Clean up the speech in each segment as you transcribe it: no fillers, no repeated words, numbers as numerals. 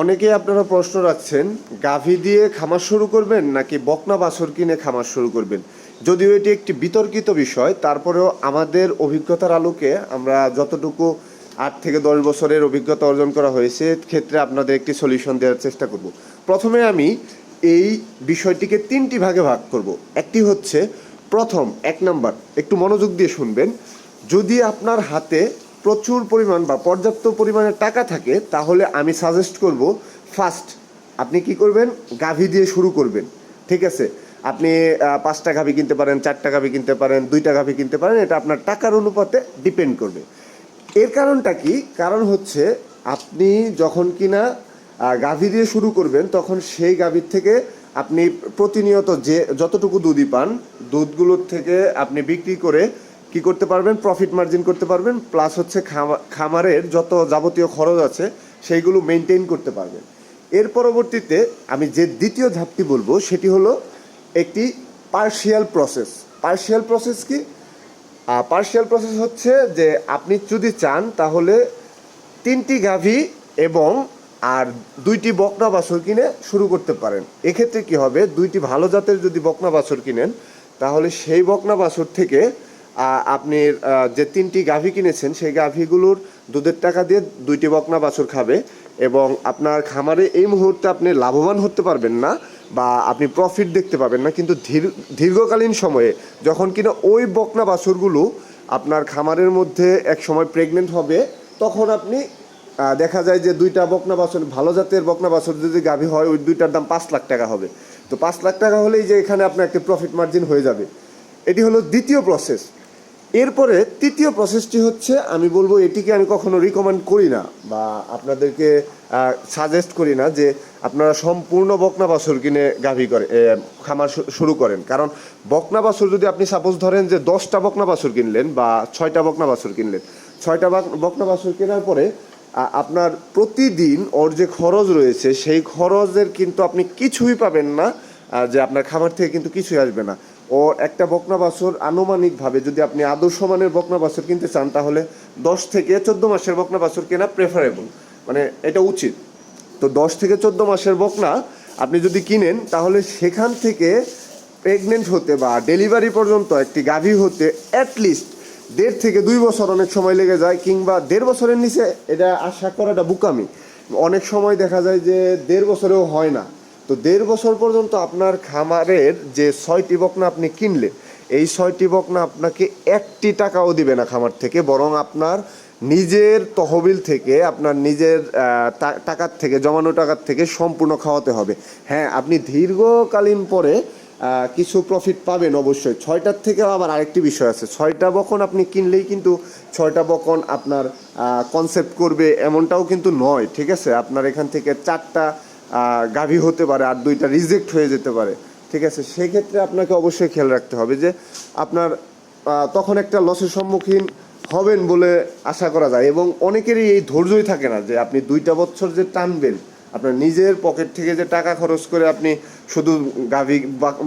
অনেকেই আপনারা প্রশ্ন রাখছেন, গাভী দিয়ে খামার শুরু করবেন নাকি বকনা বাছুর কিনে খামার শুরু করবেন। যদিও এটি একটি বিতর্কিত বিষয়, তারপরেও আমাদের অভিজ্ঞতার আলোকে আমরা যতটুকু 8 থেকে 10 বছরের অভিজ্ঞতা অর্জন করা হয়েছে ক্ষেত্রে আপনাদের একটি সলিউশন দেওয়ার চেষ্টা করব। প্রথমে আমি এই বিষয়টিকে 3টি ভাগে ভাগ করব। একটি হচ্ছে প্রথম 1 নাম্বার, একটু মনোযোগ দিয়ে শুনবেন। যদি আপনার হাতে প্রচুর পরিমাণ বা পর্যাপ্ত পরিমাণে টাকা থাকে তাহলে আমি সাজেস্ট করব ফার্স্ট আপনি কি করবেন, গাভী দিয়ে শুরু করবেন। ঠিক আছে, আপনি 5টা গাভী কিনতে পারেন, 4টা গাভী কিনতে পারেন, 2টা গাভী কিনতে পারেন, এটা আপনার টাকার অনুপাতে ডিপেন্ড করবে। এর কারণটা কি? কারণ হচ্ছে আপনি যখন কিনা গাভী দিয়ে শুরু করবেন তখন সেই গাভীর থেকে আপনি প্রতিনিয়ত যে যতটুকু দুধই পান দুধগুলোর থেকে আপনি বিক্রি করে কি করতে পারবেন, প্রফিট মার্জিন করতে পারবেন, প্লাস হচ্ছে খামারের যত যাবতীয় খরচ আছে সেইগুলো মেনটেন করতে পারবেন। এর পরবর্তীতে আমি যে দ্বিতীয় ধাপটি বলবো সেটি হলো একটি পার্শিয়াল প্রসেস। পার্শিয়াল প্রসেস কি? পার্শিয়াল প্রসেস হচ্ছে যে আপনি যদি চান তাহলে 3টি গাভী এবং আর 2টি বকনা বাছুর কিনে শুরু করতে পারেন। এক্ষেত্রে কি হবে, 2টি ভালো জাতের যদি বকনা বাছুর কিনেন তাহলে সেই বকনা বাছুর থেকে আপনি যে 3টি গাভী কিনেছেন সেই গাভীগুলোর দুধের টাকা দিয়ে 2টি বকনা বাছুর খাবে এবং আপনার খামারে এই মুহূর্তে আপনি লাভবান হতে পারবেন না বা আপনি প্রফিট দেখতে পাবেন না, কিন্তু দীর্ঘকালীন সময়ে যখন কিনা ওই বকনা বাছুরগুলো আপনার খামারের মধ্যে এক সময় প্রেগনেন্ট হবে তখন আপনি দেখা যায় যে 2টা বকনা বাছুর, ভালো জাতের বকনা বাছুর যদি গাভী হয় ওই 2টার দাম 5 লাখ টাকা হবে। তো 5 লাখ টাকা হলেই যে এখানে আপনার একটা প্রফিট মার্জিন হয়ে যাবে। এটি হলো দ্বিতীয় প্রসেস। এরপরে তৃতীয় প্রসেসটি হচ্ছে, আমি বলবো এটিকে আমি কখনো রিকমেন্ড করি না বা আপনাদেরকে সাজেস্ট করি না যে আপনারা সম্পূর্ণ বকনা বাছুর কিনে গাভী করে খামার শুরু করেন। কারণ বকনা বাছুর যদি আপনি সাপোজ ধরেন যে 10টা বকনা বাছুর কিনলেন বা 6টা বকনা বাছুর কিনলেন, 6টা বকনা বাছুর কেনার পরে আপনার প্রতিদিন ওর যে খরচ রয়েছে সেই খরচের কিন্তু আপনি কিছুই পাবেন না, যে আপনার খামার থেকে কিন্তু কিছুই আসবে না। ও একটা বকনা বাছুর আনুমানিকভাবে যদি আপনি আদর্শ মানের বকনা বাছুর কিনতে চান তাহলে 10 থেকে 14 মাসের বকনা বাছুর কেনা প্রেফারেবল, মানে এটা উচিত। তো 10 থেকে 14 মাসের বকনা আপনি যদি কিনেন তাহলে সেখান থেকে প্রেগনেন্ট হতে বা ডেলিভারি পর্যন্ত একটি গাভী হতে অ্যাটলিস্ট 1.5 থেকে 2 বছর অনেক সময় লেগে যায়, কিংবা 1.5 বছরের নিচে এটা আশা করাটা বোকামি। অনেক সময় দেখা যায় যে 1.5 বছরেও হয় না। তো 1.5 বছর পর্যন্ত আপনার খামারের যে 6টি বকনা আপনি কিনলেন এই 6টি বকনা আপনাকে 1টি টাকাও দিবে না খামার থেকে, বরং আপনার নিজের তহবিল থেকে, আপনার নিজের টাকার থেকে, জমানো টাকার থেকে সম্পূর্ণ খাওয়াতে হবে। হ্যাঁ, আপনি দীর্ঘকালীন পরে কিছু প্রফিট পাবেন অবশ্যই। 6টার থেকে আবার আরেকটি বিষয় আছে, 6টা বকন আপনি কিনলেই কিন্তু 6টা বকন আপনার কনসেপ্ট করবে এমনটাও কিন্তু নয়। ঠিক আছে, আপনার এখান থেকে 4টা গাভী হতে পারে আর 2টা রিজেক্ট হয়ে যেতে পারে। ঠিক আছে, সেক্ষেত্রে আপনাকে অবশ্যই খেয়াল রাখতে হবে যে আপনার তখন একটা লসের সম্মুখীন হবেন বলে আশা করা যায়। এবং অনেকেরই এই ধৈর্যই থাকে না যে আপনি 2টা বছর যে টানবেন, আপনার নিজের পকেট থেকে যে টাকা খরচ করে আপনি শুধু গাভী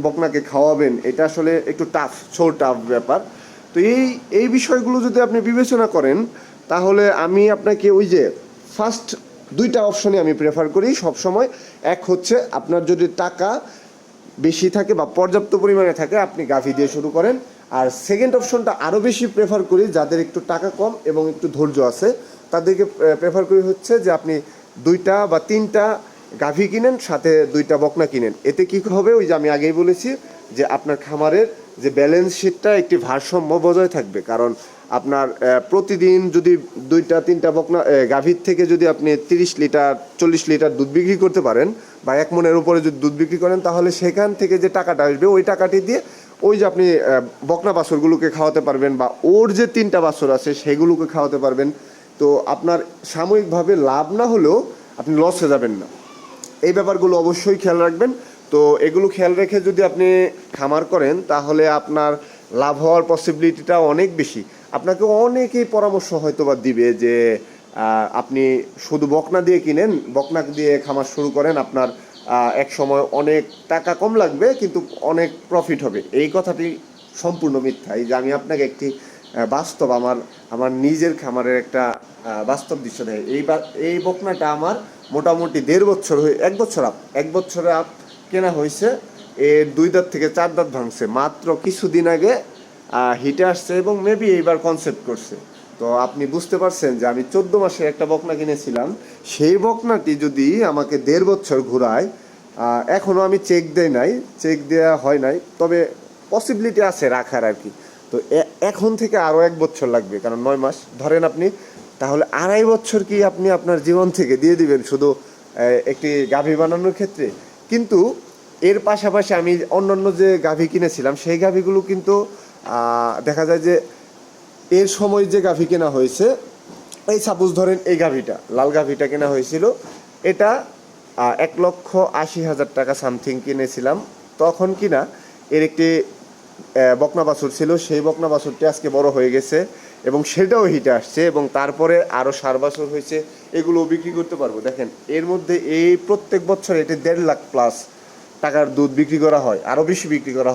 বকনাকে খাওয়াবেন, এটা আসলে একটু টাফ ব্যাপার। তো এই বিষয়গুলো যদি আপনি বিবেচনা করেন তাহলে আমি আপনাকে ওই যে ফার্স্ট 2টা অপশনই আমি প্রেফার করি সবসময়। এক হচ্ছে আপনার যদি টাকা বেশি থাকে বা পর্যাপ্ত পরিমাণে থাকে আপনি গাভী দিয়ে শুরু করেন। আর সেকেন্ড অপশনটা আরও বেশি প্রেফার করি যাদের একটু টাকা কম এবং একটু ধৈর্য আছে, তাদেরকে প্রেফার করি হচ্ছে যে আপনি 2টা বা 3টা গাভী কিনেন, সাথে 2টা বকনা কিনেন। এতে কী হবে, ওই যে আমি আগেই বলেছি যে আপনার খামারের যে ব্যালেন্স শিটটা একটি ভারসাম্য বজায় থাকবে। কারণ আপনার প্রতিদিন যদি 2টা 3টা বকনা গাভীর থেকে যদি আপনি 30 লিটার 40 লিটার দুধ বিক্রি করতে পারেন বা 1 মণের উপরে যদি দুধ বিক্রি করেন তাহলে সেখান থেকে যে টাকাটা আসবে ওই টাকাটি দিয়ে ওই যে আপনি বকনা বাছুরগুলোকে খাওয়াতে পারবেন বা ওর যে 3টা বাছুর আছে সেগুলোকে খাওয়াতে পারবেন। তো আপনার সাময়িকভাবে লাভ না হলেও আপনি লসে যাবেন না। এই ব্যাপারগুলো অবশ্যই খেয়াল রাখবেন। তো এগুলো খেয়াল রেখে যদি আপনি খামার করেন তাহলে আপনার লাভ হওয়ার পসিবিলিটিটা অনেক বেশি। আপনাকে অনেকেই পরামর্শ হয়তো বা দিবে যে আপনি শুধু বকনা দিয়ে কিনেন, বকনা দিয়ে খামার শুরু করেন, আপনার এক সময় অনেক টাকা কম লাগবে কিন্তু অনেক প্রফিট হবে। এই কথাটি সম্পূর্ণ মিথ্যা। এই যে আমি আপনাকে একটি বাস্তব আমার নিজের খামারের একটা বাস্তব দৃশ্য দেয়। এই বকনাটা আমার মোটামুটি 1.5 বছর হয়ে 1 বছরে আপ কেনা হয়েছে। এর 2 দাঁত থেকে 4 দাঁত ভাঙছে, মাত্র কিছুদিন আগে হিটে আসছে এবং মেবি এইবার কনসেপ্ট করছে। তো আপনি বুঝতে পারছেন যে আমি 14 মাসের একটা বকনা কিনেছিলাম, সেই বকনাটি যদি আমাকে 1.5 বছর ঘোরায়, এখনও আমি চেক দেই নাই, চেক দেওয়া হয় নাই, তবে পসিবিলিটি আছে রাখার আর কি। তো এখন থেকে আরও 1 বছর লাগবে, কারণ 9 মাস ধরেন আপনি, তাহলে 2.5 বছর কি আপনি আপনার জীবন থেকে দিয়ে দিবেন শুধু একটি গাভী বানানোর ক্ষেত্রে? কিন্তু এর পাশাপাশি আমি অন্যান্য যে গাভী কিনেছিলাম সেই গাভীগুলো কিন্তু দেখা যায় যে এর সময় যে গাভী কেনা হয়েছে, এই সাপোজ ধরেন এই গাভীটা, লাল গাভীটা কেনা হয়েছিল, এটা 1,80,000 টাকা সামথিং কিনেছিলাম তখন কিনা। এর একটি বকনা বাছুর ছিল, সেই বকনা বাছুরটি আজকে বড় হয়ে গেছে এবং সেটাও হিটে আসছে, এবং তারপরে আরও 7 বাছুর হয়েছে, এগুলো বিক্রি করতে পারবো। দেখেন এর মধ্যে এই প্রত্যেক বছর এটি 1.5 লাখ প্লাস টাকার দুধ বিক্রি করা হয়, আরও বেশি বিক্রি করা হয়।